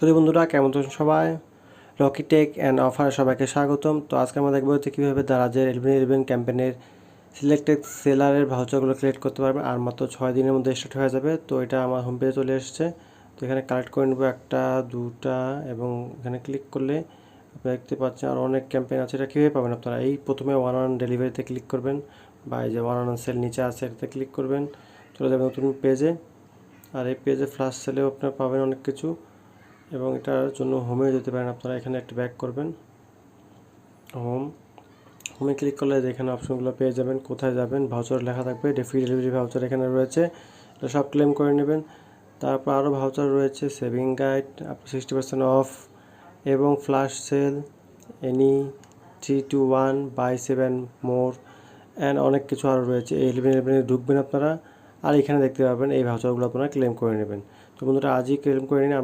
শুধু বন্ধুরা কেমন আছেন সবাই? রকি টেক অ্যান্ড অফারে সবাইকে স্বাগতম। তো আজকে আমরা দেখবো হচ্ছে কীভাবে দারাজের 11/11 ক্যাম্পেনের সিলেক্টেড সেলারের ভাউচারগুলো কালেক্ট করতে পারবেন আর মাত্র 6 দিনের মধ্যে স্টার্ট হয়ে যাবে। তো এটা আমার হোম পেজে চলে এসেছে। তো এখানে কালেক্ট করে নেবো একটা, দুটা এবং এখানে ক্লিক করলে আপনারা দেখতে পাচ্ছেন আর অনেক ক্যাম্পেইন আছে। এটা কীভাবে পাবেন আপনারা? এই প্রথমে ওয়ান অন ডেলিভারিতে ক্লিক করবেন বা এই যে ওয়ান অন সেল নিচে আছে এটাতে ক্লিক করবেন, চলে যাবেন নতুন পেজে। আর এই পেজে ফ্লাশ সেলেও আপনারা পাবেন অনেক কিছু এবং এটার জন্য হোমে যেতে পারেন আপনারা। এখানে একটা ব্যাক করবেন, হোমে ক্লিক করলে এখানে অপশনগুলো পেয়ে যাবেন। কোথায় যাবেন ভাউচার লেখা থাকবে, ফ্রি ডেলিভারি ভাউচার এখানে রয়েছে, এটা সব ক্লেম করে নেবেন। তারপর আরও ভাউচার রয়েছে, সেভিং গাইড, আপনি 60% অফ এবং flash sale, any 3 to 1 buy 7 more and অনেক কিছু আরও রয়েছে। এই 11/11 ঢুকবেন আপনারা আর এখানে দেখতে পাবেন এই ভাউচারগুলো আপনারা ক্লেম করে নেবেন। তো বন্ধুরা আজই ক্লেম করে নিন।